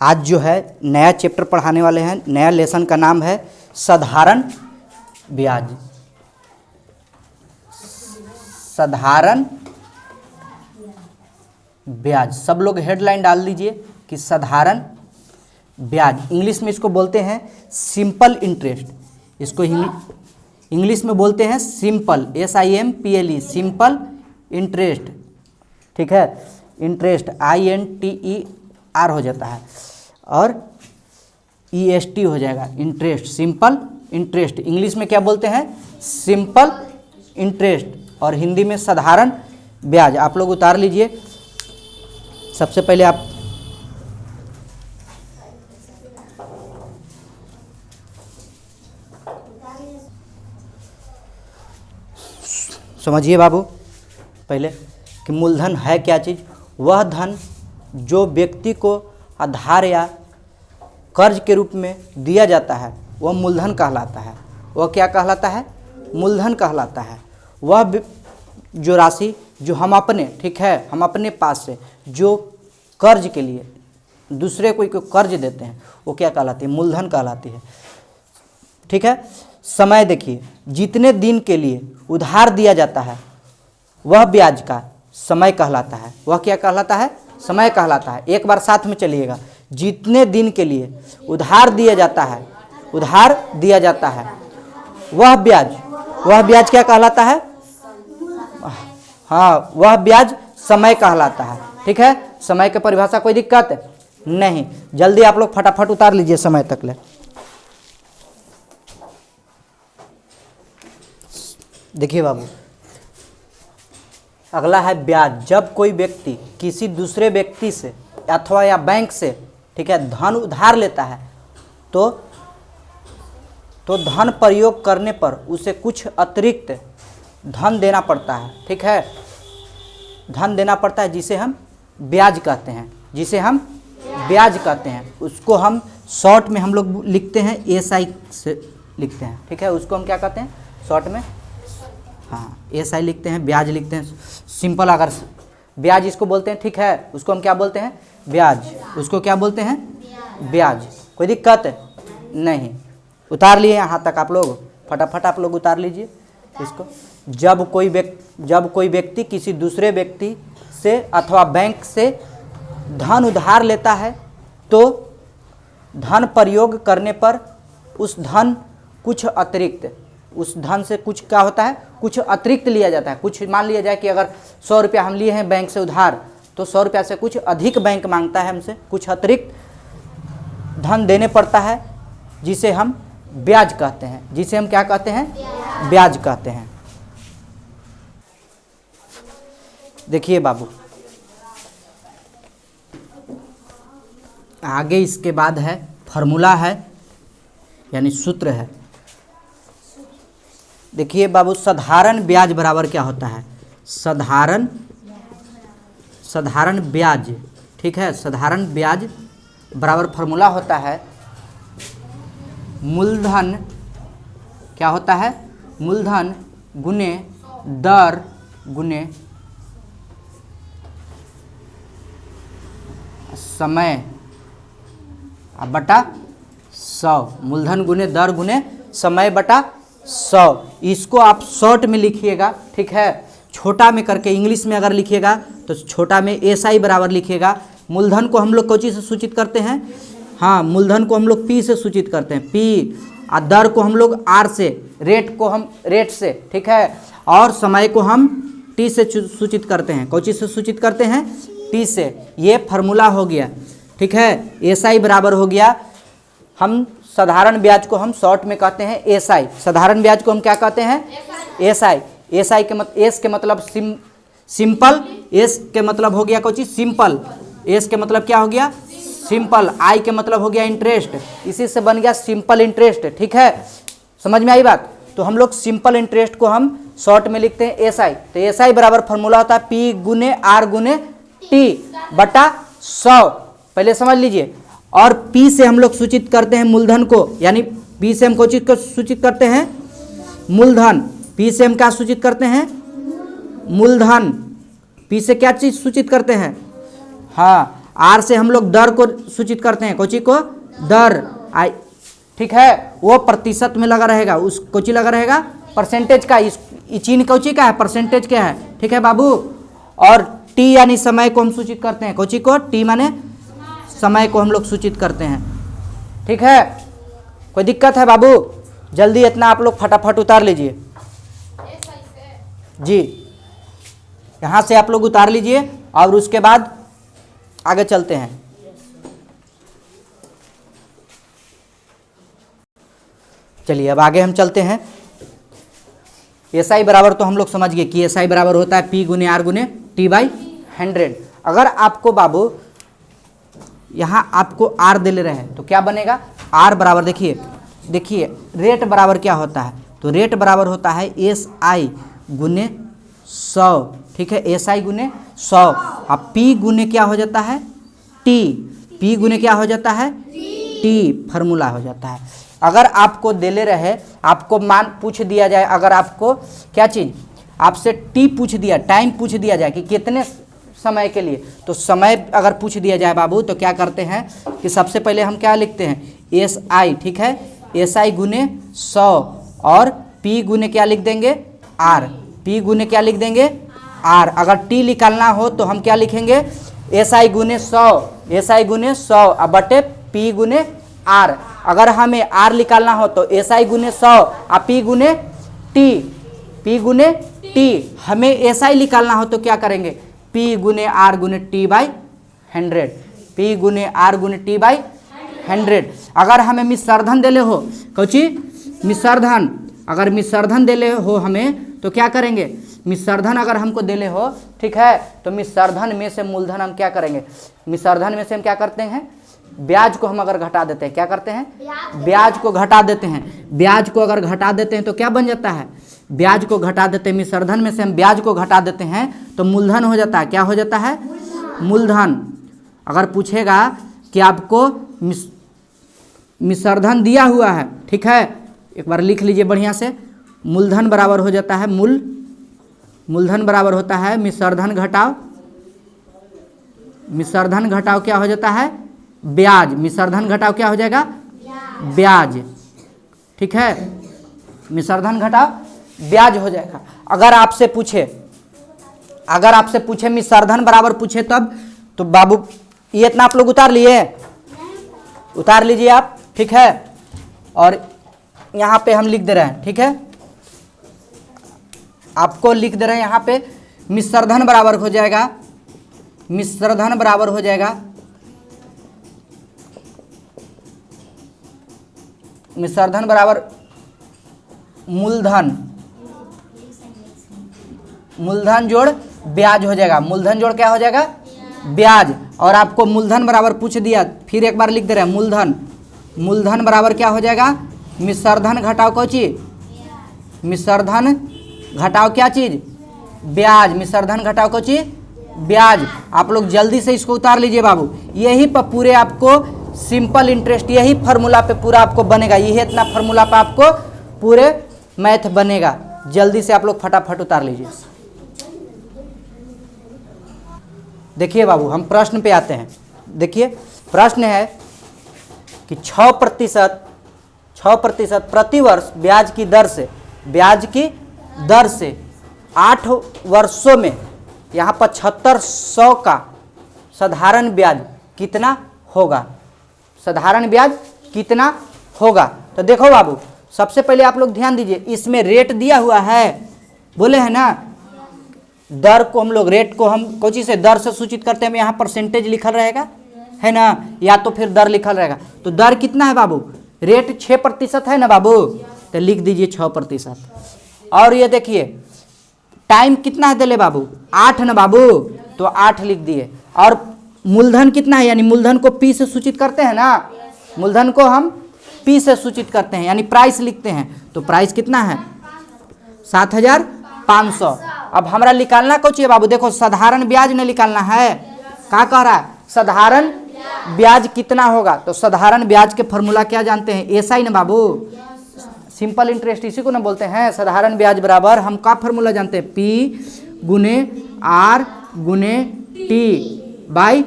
आज जो है नया चैप्टर पढ़ाने वाले हैं। नया लेसन का नाम है साधारण ब्याज। साधारण ब्याज, सब लोग हेडलाइन डाल दीजिए कि साधारण ब्याज। इंग्लिश में इसको बोलते हैं सिंपल इंटरेस्ट। इसको इंग्लिश में बोलते हैं सिंपल, SIMPLE, सिंपल इंटरेस्ट। ठीक है, इंटरेस्ट INTER हो जाता है और EST हो जाएगा, इंटरेस्ट, सिंपल इंटरेस्ट। इंग्लिश में क्या बोलते हैं? सिंपल इंटरेस्ट, और हिंदी में साधारण ब्याज। आप लोग उतार लीजिए। सबसे पहले आप समझिए बाबू पहले कि मूलधन है क्या चीज़। वह धन जो व्यक्ति को आधार या कर्ज के रूप में दिया जाता है वह मूलधन कहलाता है। वह क्या कहलाता है? मूलधन कहलाता है। वह जो राशि जो हम अपने, ठीक है, हम अपने पास से जो कर्ज के लिए दूसरे कोई को कर्ज देते हैं वो क्या कहलाती है? मूलधन कहलाती है। ठीक है। समय देखिए, जितने दिन के लिए उधार दिया जाता है वह ब्याज का समय कहलाता है। वह क्या कहलाता है? समय कहलाता है। एक बार साथ में चलिएगा। जितने दिन के लिए उधार दिया जाता है, उधार दिया जाता है, वह ब्याज क्या कहलाता है? हाँ, वह ब्याज समय कहलाता है। ठीक है। समय की परिभाषा कोई दिक्कत नहीं। जल्दी आप लोग फटाफट उतार लीजिए समय तक ले। देखिए बाबू, अगला है ब्याज। जब कोई व्यक्ति किसी दूसरे व्यक्ति से अथवा या बैंक से, ठीक है, धन उधार लेता है तो धन प्रयोग करने पर उसे कुछ अतिरिक्त धन देना पड़ता है। ठीक है, धन देना पड़ता है जिसे हम ब्याज कहते हैं, जिसे हम ब्याज कहते हैं। उसको हम शॉर्ट में हम लोग लिखते हैं SI से लिखते हैं। ठीक है, उसको हम क्या कहते हैं शॉर्ट में? हाँ, SI लिखते हैं, ब्याज लिखते हैं। सिंपल अगर ब्याज इसको बोलते हैं, ठीक है, उसको हम क्या बोलते हैं? ब्याज। उसको क्या बोलते हैं? ब्याज। कोई दिक्कत नहीं। उतार लिए यहाँ तक आप लोग, फटाफट आप लोग उतार लीजिए इसको। जब कोई व्यक्ति किसी दूसरे व्यक्ति से अथवा बैंक से धन उधार लेता है तो धन प्रयोग करने पर उस धन से कुछ क्या होता है? कुछ अतिरिक्त लिया जाता है। कुछ मान लिया जाए कि अगर 100 रुपया हम लिए हैं बैंक से उधार, तो 100 रुपया से कुछ अधिक बैंक मांगता है हमसे, कुछ अतिरिक्त धन देने पड़ता है, जिसे हम ब्याज कहते हैं। जिसे हम क्या कहते हैं? ब्याज कहते हैं। देखिए बाबू, आगे इसके बाद है फॉर्मूला है, यानी सूत्र है। देखिए बाबू, साधारण ब्याज बराबर क्या होता है? साधारण ब्याज, ठीक है, साधारण ब्याज बराबर फॉर्मूला होता है मूलधन, क्या होता है? मूलधन गुने दर गुने समय बटा 100। मूलधन गुने दर गुने समय बटा 100। इसको आप शॉर्ट में लिखिएगा। ठीक है, छोटा में करके इंग्लिश में अगर लिखिएगा तो छोटा में SI बराबर लिखिएगा। मूलधन को हम लोग कोची से सूचित करते हैं? हाँ, मूलधन को हम लोग P से सूचित करते हैं, P। और दर को हम लोग R से, रेट को हम रेट से, ठीक है, और समय को हम T से सूचित करते हैं। कोची से सूचित करते हैं? T से। ये फार्मूला हो गया। ठीक है, SI बराबर हो गया। हम साधारण ब्याज को हम शॉर्ट में कहते हैं SI। साधारण ब्याज को हम क्या कहते हैं? SI। SI के S के मतलब सिंपल, S के मतलब हो गया कोची? सिंपल। S के मतलब क्या हो गया? सिंपल। I के मतलब हो गया इंटरेस्ट, इसी से बन गया सिंपल इंटरेस्ट। ठीक है, समझ में आई बात? तो हम लोग सिंपल इंटरेस्ट को हम शॉर्ट में लिखते हैं SI। तो SI बराबर फॉर्मूला होता है P गुने R गुने T बटा 100। पहले समझ लीजिए। और P से हम लोग सूचित करते हैं मूलधन को, यानी P से हम कोई चीज को सूचित करते हैं? मूलधन। P से हम क्या सूचित करते हैं? मूलधन। P से क्या चीज सूचित करते हैं? हाँ, आर से हम लोग दर को सूचित करते हैं, कोची को दर आई, ठीक है, वो प्रतिशत में लगा रहेगा, उस कोची लगा रहेगा परसेंटेज का, इस चीन कोची का है परसेंटेज क्या है, ठीक है बाबू। और टी यानी समय को हम सूचित करते हैं, कोची को टी माने समय को हम लोग सूचित करते हैं, ठीक है। कोई दिक्कत है बाबू? जल्दी इतना आप लोग फटाफट उतार लीजिए जी, यहाँ से आप लोग उतार लीजिए और उसके बाद आगे चलते हैं। चलिए अब आगे हम चलते हैं। एसआई बराबर तो हम लोग समझ गए कि एसआई बराबर होता है पी गुने आर गुने टी बाई 100। अगर आपको बाबू यहाँ आपको आर दे ले रहे हैं तो क्या बनेगा, आर बराबर देखिए रेट बराबर क्या होता है, तो रेट बराबर होता है एस आई गुने 100, ठीक है, एस आई गुने 100। अब पी गुने क्या हो जाता है टी, पी गुने क्या हो जाता है टी, फार्मूला हो जाता है। अगर आपको दे ले रहे, आपको मान पूछ दिया जाए, अगर आपको क्या चीज़ आपसे टी पूछ दिया, टाइम पूछ दिया जाए कि कितने समय के लिए, तो समय अगर पूछ दिया जाए बाबू तो क्या करते हैं कि सबसे पहले हम क्या लिखते हैं एस आई, ठीक है, एस आई गुने 100 और पी गुने क्या लिख देंगे आर, पी गुने क्या लिख देंगे आर। अगर टी निकालना हो तो हम क्या लिखेंगे एस आई गुने 100, एस आई गुने 100 अब बटे पी गुने आर। अगर हमें आर निकालना हो तो एस आई गुने 100 और पी गुने टी, पी गुने टी। हमें एस आई निकालना हो तो क्या करेंगे पी गुने आर गुने टी बाई 100, पी गुने आर गुने टी बाई 100। अगर हमें मिश्रधन देले हो, कौची मिश्रधन, अगर मिश्रधन देले हो हमें तो क्या करेंगे, मिश्रधन अगर हमको देले हो, ठीक है, तो मिश्रधन में से मूलधन हम क्या करेंगे, मिश्रधन में से हम क्या करते हैं ब्याज को हम अगर घटा देते हैं, क्या करते हैं ब्याज को घटा देते हैं। ब्याज को अगर घटा देते हैं तो क्या बन जाता है, ब्याज को घटा देते हैं, मिश्रधन में से हम ब्याज को घटा देते हैं तो मूलधन हो जाता है, क्या हो जाता है मूलधन। अगर पूछेगा कि आपको मिश्रधन दिया हुआ है, ठीक है, एक बार लिख लीजिए बढ़िया से, मूलधन बराबर हो जाता है मूलधन बराबर होता है मिश्रधन घटाओ, मिश्रधन घटाओ क्या हो जाता है ब्याज, मिश्रधन घटाओ क्या हो जाएगा ब्याज, ठीक है, मिश्रधन घटाओ ब्याज हो जाएगा। अगर आपसे पूछे मिश्रधन बराबर पूछे तब तो बाबू ये इतना आप लोग उतार लिए, उतार लीजिए आप, ठीक है, और यहाँ पे हम लिख दे रहे हैं, ठीक है, आपको लिख दे रहे हैं यहाँ पे मिश्रधन बराबर हो जाएगा, मिश्रधन बराबर हो जाएगा मिश्रधन बराबर मूलधन, मूलधन जोड़ ब्याज हो जाएगा, मूलधन जोड़ क्या हो जाएगा ब्याज। और आपको मूलधन बराबर पूछ दिया, फिर एक बार लिख दे रहे हैं मूलधन, मूलधन बराबर क्या हो जाएगा मिश्रधन घटाओ कौन चीज, मिश्रधन घटाओ क्या चीज ब्याज, मिश्रधन घटाओ कौन चीज ब्याज। आप लोग जल्दी से इसको उतार लीजिए बाबू, यही पर पूरे आपको सिंपल इंटरेस्ट, यही फार्मूला पे पूरा आपको बनेगा, यही इतना फार्मूला पे आपको पूरे मैथ बनेगा। जल्दी से आप लोग फटाफट उतार लीजिए। देखिए बाबू हम प्रश्न पे आते हैं। देखिए प्रश्न है कि 6% प्रतिवर्ष ब्याज की दर से, ब्याज की दर से 8 वर्षों में यहाँ 7500 का साधारण ब्याज कितना होगा, साधारण ब्याज कितना होगा। तो देखो बाबू सबसे पहले आप लोग ध्यान दीजिए, इसमें रेट दिया हुआ है, बोले है ना, दर को हम लोग रेट को हम कोची से दर से सूचित करते हैं, यहाँ परसेंटेज लिखल रहेगा है ना, या तो फिर दर लिखल रहेगा। तो दर कितना है बाबू, रेट 6% है ना बाबू, तो लिख दीजिए 6%। और ये देखिए टाइम कितना है दिले बाबू 8 ना बाबू, तो 8 लिख दिए। और मूलधन कितना है, यानी मूलधन को पी से सूचित करते हैं ना, मूलधन को हम पी से सूचित करते हैं, यानी प्राइस लिखते हैं, तो प्राइस कितना है 7500। अब हमारा निकालना कौन चाहिए बाबू, देखो साधारण ब्याज ने निकालना है, क्या कह रहा है साधारण ब्याज कितना होगा। तो साधारण ब्याज के फॉर्मूला क्या जानते हैं, एसआई ना बाबू, सिंपल इंटरेस्ट इसी को ना बोलते हैं। साधारण ब्याज बराबर हम का फॉर्मूला जानते हैं, पी गुने आर गुने टी बाई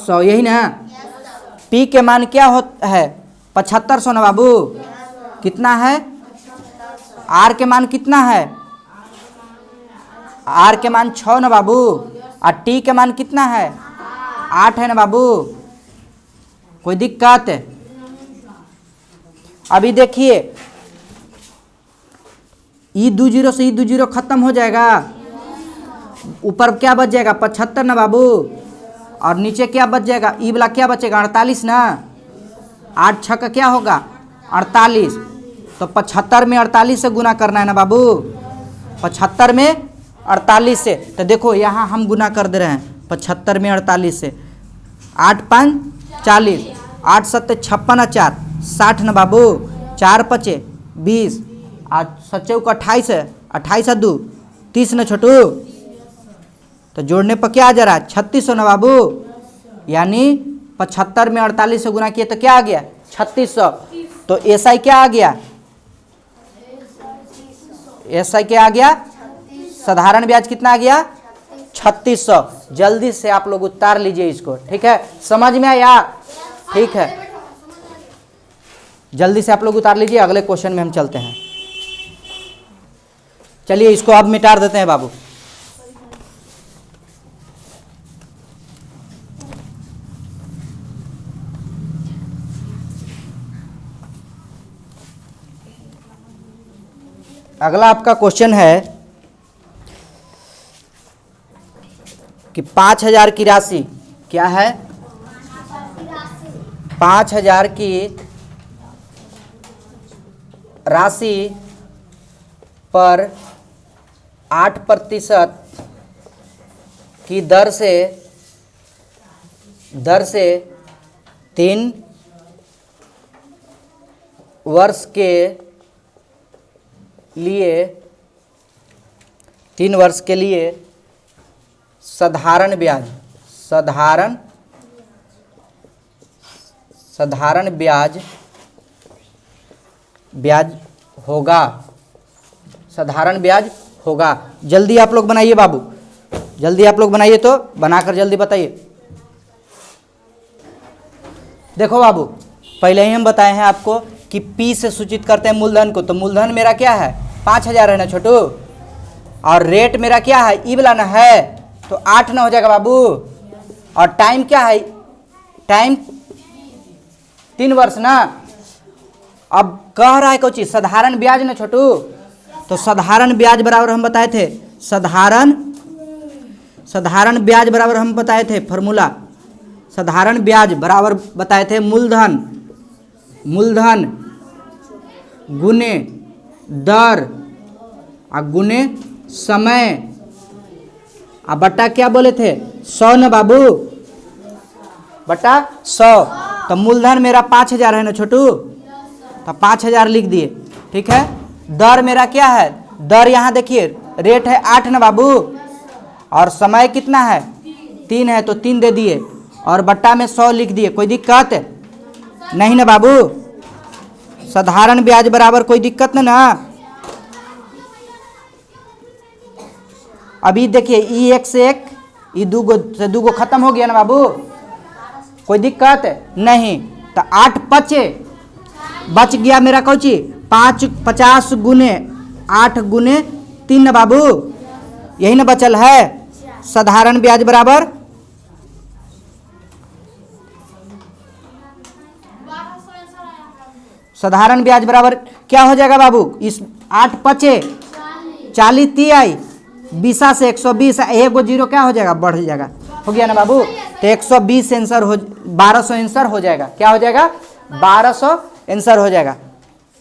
100, यही ना। P के मान क्या होता है 7500 ना बाबू, कितना है? R के मान कितना है? R के मान 6 ना बाबू, और T के मान कितना है? 8 है ना बाबू। कोई दिक्कत? अभी देखिए ई 20 से ई 20 खत्म हो जाएगा, ऊपर क्या बच जाएगा 75 ना बाबू, और नीचे क्या बच जाएगा? ई वाला क्या बचेगा 48 ना। 8 6 का क्या होगा 48, तो 75 में 48 से गुना करना है ना बाबू, 75 में 48 से। तो देखो यहाँ हम गुना कर दे रहे हैं 75 में 48 से, 8 5 40, 8 7 56 4 60 ना बाबू, 4 5 20, 8 7 चौक 28 है, 28 2 30 ना छोटू। तो जोड़ने पर क्या आ जा रहा है 3600 ना बाबू, यानी 75 में 48 से गुना किए तो क्या आ गया 3600। तो एसआई क्या आ गया? एसआई क्या आ गया? साधारण ब्याज कितना आ गया 3600। जल्दी से आप लोग उतार लीजिए इसको, ठीक है? समझ में आया? ठीक है, जल्दी से आप लोग उतार लीजिए, अगले क्वेश्चन में हम चलते हैं। चलिए इसको अब मिटा देते हैं बाबू। अगला आपका क्वेश्चन है कि 5000 की राशि क्या है? 5000 की राशि पर 8% की दर से 3 वर्ष के लिए साधारण ब्याज होगा। साधारण ब्याज होगा। जल्दी आप लोग बनाइए बाबू, जल्दी आप लोग बनाइए, तो बनाकर जल्दी बताइए। देखो बाबू, पहले ही हम बताए हैं आपको कि P से सूचित करते हैं मूलधन को, तो मूलधन मेरा क्या है 5000 है ना छोटू, और रेट मेरा क्या है ई वाला ना है, तो 8 ना हो जाएगा बाबू। और टाइम क्या है? टाइम 3 वर्ष ना। अब कह रहा है कोई चीज साधारण ब्याज ना छोटू, तो साधारण ब्याज बराबर हम बताए थे, साधारण ब्याज बराबर हम बताए थे फॉर्मूला, साधारण ब्याज बराबर बताए थे मूलधन गुने दर और गुने समय और बट्टा क्या बोले थे 100 ना बाबू, बट्टा 100। तो मूलधन मेरा 5000 है ना छोटू, तो 5000 लिख दिए, ठीक है। दर मेरा क्या है? दर यहाँ देखिए रेट है 8 ना बाबू, और समय कितना है 3 है, तो 3 दे दिए, और बट्टा में 100 लिख दिए। कोई दिक्कत नहीं ना बाबू? साधारण ब्याज बराबर कोई दिक्कत ना। अभी देखिए ई 1 से 1, ई 2 से 2 खत्म हो गया ना बाबू, कोई दिक्कत नहीं। तो 8 5 बच गया मेरा कौची 50 गुने 8 गुने 3 ना बाबू, यही ना बचल है। साधारण ब्याज बराबर साधारण ब्याज बराबर क्या हो जाएगा बाबू? इस 8 5 40 3 20 से 120, एक 0 क्या हो जाएगा बढ़ जाएगा, हो गया ना बाबू। तो 120 आंसर हो 1200 आंसर हो जाएगा। क्या हो जाएगा 1200 आंसर हो जाएगा।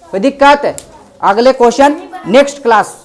कोई दिक्कत? अगले क्वेश्चन नेक्स्ट क्लास।